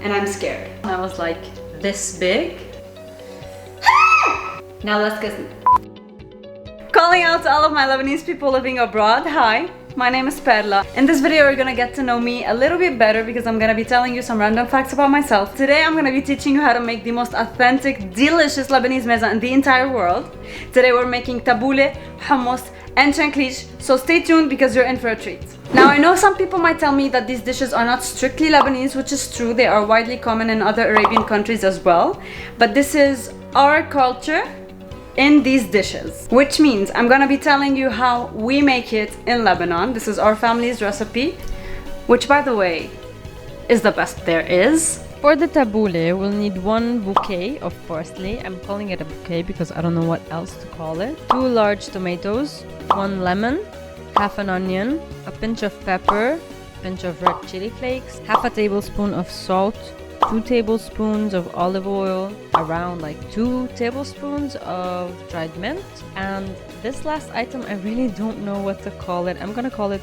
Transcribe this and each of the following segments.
and I'm scared. And I was like this big. Now let's get... Calling out to all of my Lebanese people living abroad. Hi, my name is Perla. In this video, you're gonna get to know me a little bit better because I'm gonna be telling you some random facts about myself. Today, I'm gonna be teaching you how to make the most authentic, delicious Lebanese mezza in the entire world. Today, we're making tabbouleh, hummus, and shanklish, so stay tuned because you're in for a treat. Now, I know some people might tell me that these dishes are not strictly Lebanese, which is true. They are widely common in other Arabian countries as well. But this is our culture in these dishes, which means I'm gonna be telling you how we make it in Lebanon. This is our family's recipe, which, by the way, is the best there is. For the tabbouleh, we'll need 1 bouquet of parsley. I'm calling it a bouquet because I don't know what else to call it. 2 large tomatoes, 1 lemon, half an onion, a pinch of pepper, a pinch of red chili flakes, half a tablespoon of salt, 2 tablespoons of olive oil, around like 2 tablespoons of dried mint. And this last item, I really don't know what to call it. I'm gonna call it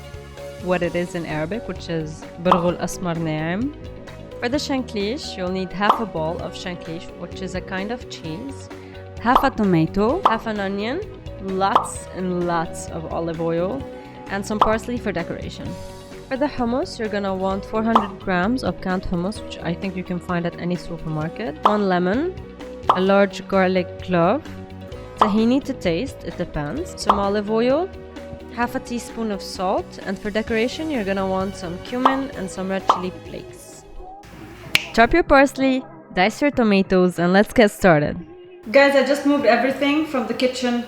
what it is in Arabic, which is برغل أسمر ناعم. For the shanklish, you'll need half a ball of shanklish, which is a kind of cheese, half a tomato, half an onion, lots and lots of olive oil, and some parsley for decoration. For the hummus, you're gonna want 400 grams of canned hummus, which I think you can find at any supermarket, 1 lemon, a large garlic clove, tahini to taste, it depends, some olive oil, half a teaspoon of salt, and for decoration, you're gonna want some cumin and some red chili flakes. Chop your parsley, dice your tomatoes, and let's get started. Guys, I just moved everything from the kitchen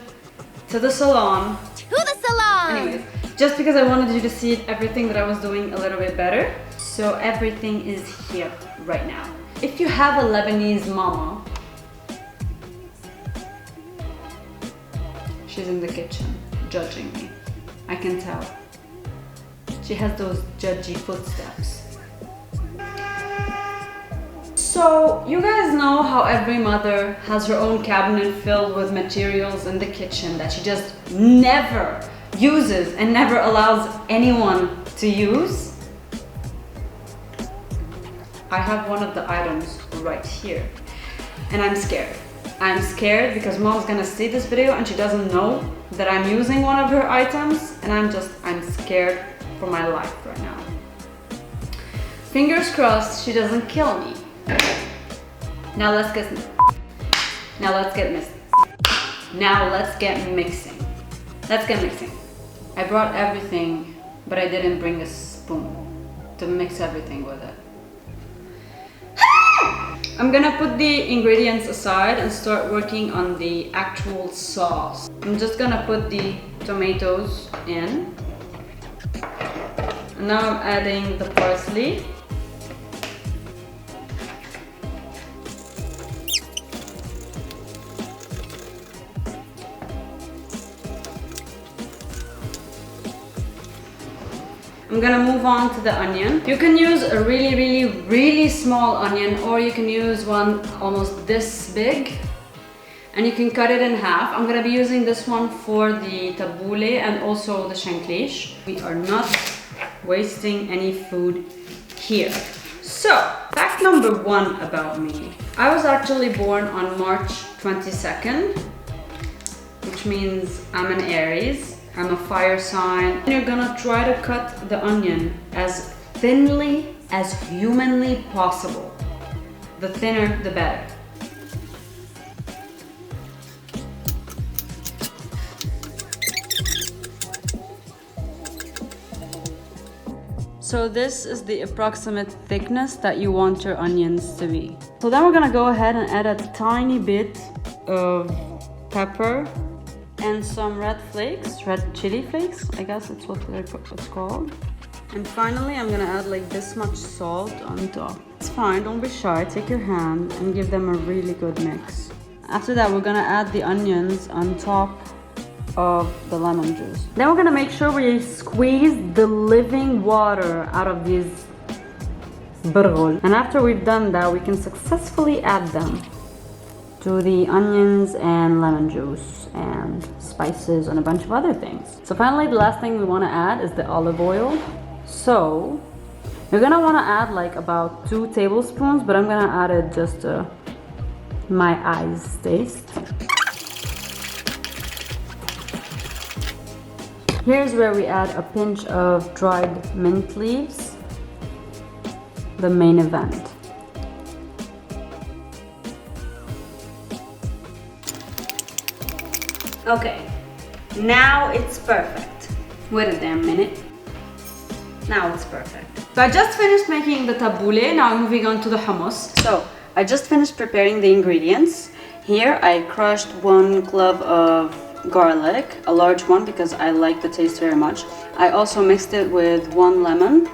to the salon. To the salon! Anyways, just because I wanted you to see everything that I was doing a little bit better. So everything is here right now. If you have a Lebanese mama, she's in the kitchen judging me. I can tell. She has those judgy footsteps. So, you guys know how every mother has her own cabinet filled with materials in the kitchen that she just never uses and never allows anyone to use? I have one of the items right here, and I'm scared. I'm scared because mom's gonna see this video and she doesn't know that I'm using one of her items, and I'm scared for my life right now. Fingers crossed she doesn't kill me. Now let's get mixing. Let's get mixing. I brought everything, but I didn't bring a spoon to mix everything with it. I'm gonna put the ingredients aside and start working on the actual sauce. I'm just gonna put the tomatoes in. And now I'm adding the parsley. I'm gonna move on to the onion. You can use a really small onion, or you can use one almost this big, and you can cut it in half. I'm gonna be using this one for the tabbouleh and also the shanklish. We are not wasting any food here. So, fact number 1 about me. I was actually born on March 22nd, which means I'm an Aries. I'm a fire sign. And you're gonna try to cut the onion as thinly as humanly possible. The thinner, the better. So this is the approximate thickness that you want your onions to be. So then we're gonna go ahead and add a tiny bit of pepper and some red chili flakes, I guess that's what it's called. And finally, I'm gonna add like this much salt on top. It's fine, don't be shy, take your hand and give them a really good mix. After that, we're gonna add the onions on top of the lemon juice. Then we're gonna make sure we squeeze the living water out of these برغل. And after we've done that, we can successfully add them to the onions and lemon juice and spices and a bunch of other things. So finally, the last thing we want to add is the olive oil. So You're gonna wanna add like about 2 tablespoons, but I'm gonna add it just to my eyes taste. Here's where we add a pinch of dried mint leaves, the main event. Okay, now it's perfect. Wait a damn minute. Now it's perfect. So I just finished making the tabbouleh. Now I'm moving on to the hummus. So I just finished preparing the ingredients. Here I crushed 1 clove of garlic, a large one because I like the taste very much. I also mixed it with 1 lemon,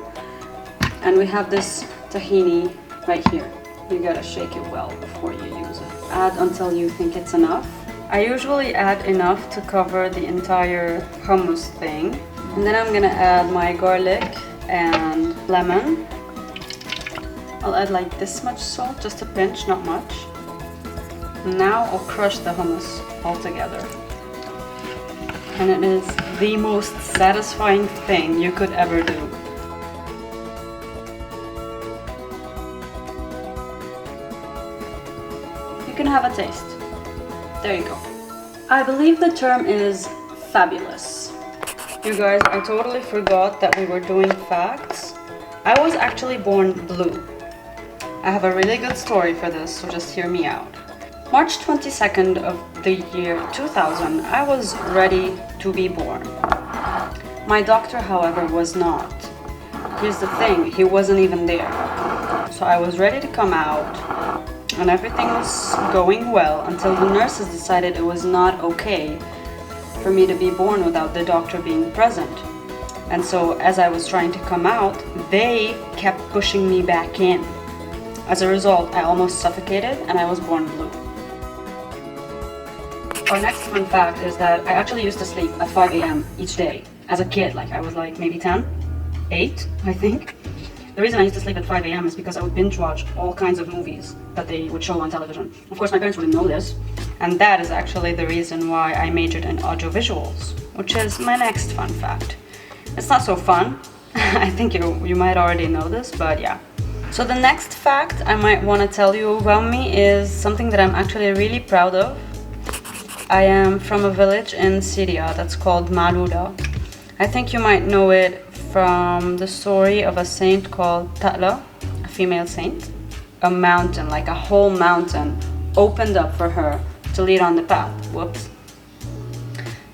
and we have this tahini right here. You gotta shake it well before you use it. Add until you think it's enough. I usually add enough to cover the entire hummus thing. And then I'm gonna add my garlic and lemon. I'll add like this much salt, just a pinch, not much. Now I'll crush the hummus all together. And it is the most satisfying thing you could ever do. You can have a taste. There you go. I believe the term is fabulous. You guys, I totally forgot that we were doing facts. I was actually born blue. I have a really good story for this, so just hear me out. March 22nd of the year 2000, I was ready to be born. My doctor, however, was not. Here's the thing, he wasn't even there. So I was ready to come out, and everything was going well until the nurses decided it was not okay for me to be born without the doctor being present. And so as I was trying to come out, they kept pushing me back in. As a result, I almost suffocated and I was born blue. Our next fun fact is that I actually used to sleep at 5 a.m. each day. As a kid, like I was like maybe 10, 8, I think. The reason I used to sleep at 5 a.m. is because I would binge watch all kinds of movies that they would show on television. Of course, my parents wouldn't know this. And that is actually the reason why I majored in audiovisuals, which is my next fun fact. It's not so fun. I think you might already know this, but yeah. So the next fact I might want to tell you about me is something that I'm actually really proud of. I am from a village in Syria that's called Malula. I think you might know it from the story of a saint called Tabbouleh, a female saint. A mountain, like a whole mountain, opened up for her to lead on the path. Whoops.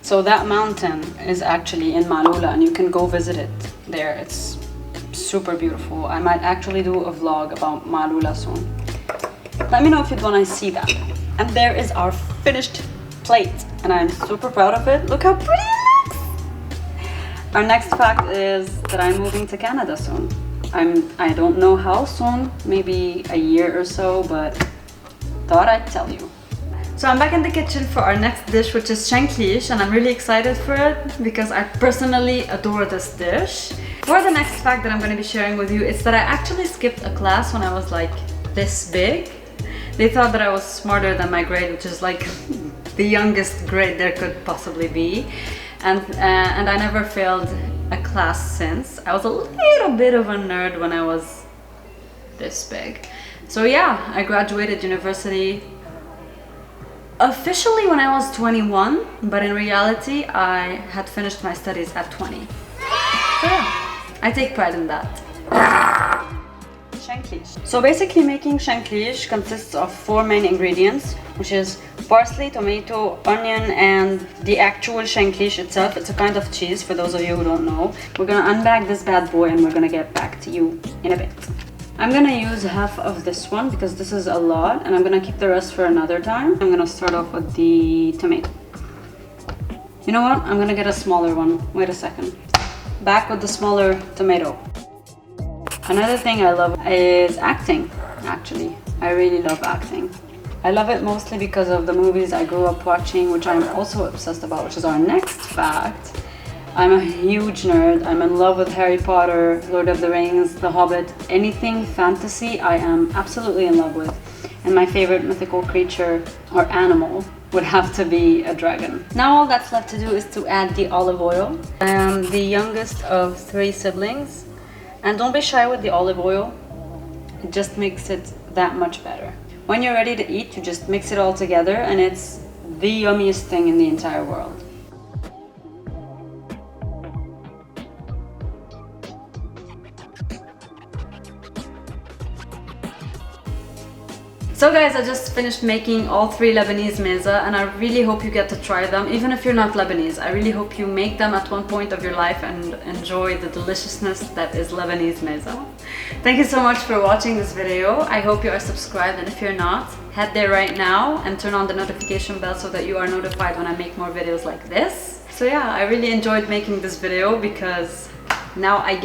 So that mountain is actually in Malula, and you can go visit it there. It's super beautiful. I might actually do a vlog about Malula soon. Let me know if you'd want to see that. And there is our finished plate, and I'm super proud of it. Look how pretty it looks! Our next fact is that I'm moving to Canada soon. I don't know how soon, maybe a year or so, but thought I'd tell you. So I'm back in the kitchen for our next dish, which is shanklish, and I'm really excited for it because I personally adore this dish. For the next fact that I'm going to be sharing with you is that I actually skipped a class when I was like this big. They thought that I was smarter than my grade, which is like the youngest grade there could possibly be. And I never failed a class since. I was a little bit of a nerd when I was this big. So yeah, I graduated university officially when I was 21, but in reality I had finished my studies at 20. So yeah, I take pride in that. Shanklish. So basically making shanklish consists of 4 main ingredients, which is parsley, tomato, onion, and the actual shanklish itself. It's a kind of cheese for those of you who don't know. We're gonna unbag this bad boy and we're gonna get back to you in a bit. I'm gonna use half of this one because this is a lot, and I'm gonna keep the rest for another time. I'm gonna start off with the tomato. You know what? I'm gonna get a smaller one. Wait a second. Back with the smaller tomato. Another thing I love is acting, actually. I really love acting. I love it mostly because of the movies I grew up watching, which I'm also obsessed about, which is our next fact. I'm a huge nerd. I'm in love with Harry Potter, Lord of the Rings, The Hobbit, anything fantasy I am absolutely in love with. And my favorite mythical creature or animal would have to be a dragon. Now all that's left to do is to add the olive oil. I am the youngest of 3 siblings, And don't be shy with the olive oil. It just makes it that much better. When you're ready to eat, you just mix it all together and it's the yummiest thing in the entire world. So guys, I just finished making all 3 Lebanese mezza and I really hope you get to try them. Even if you're not Lebanese, I really hope you make them at one point of your life and enjoy the deliciousness that is Lebanese mezza. Thank you so much for watching this video. I hope you are subscribed, and if you're not, head there right now and turn on the notification bell so that you are notified when I make more videos like this. So yeah, I really enjoyed making this video because now I get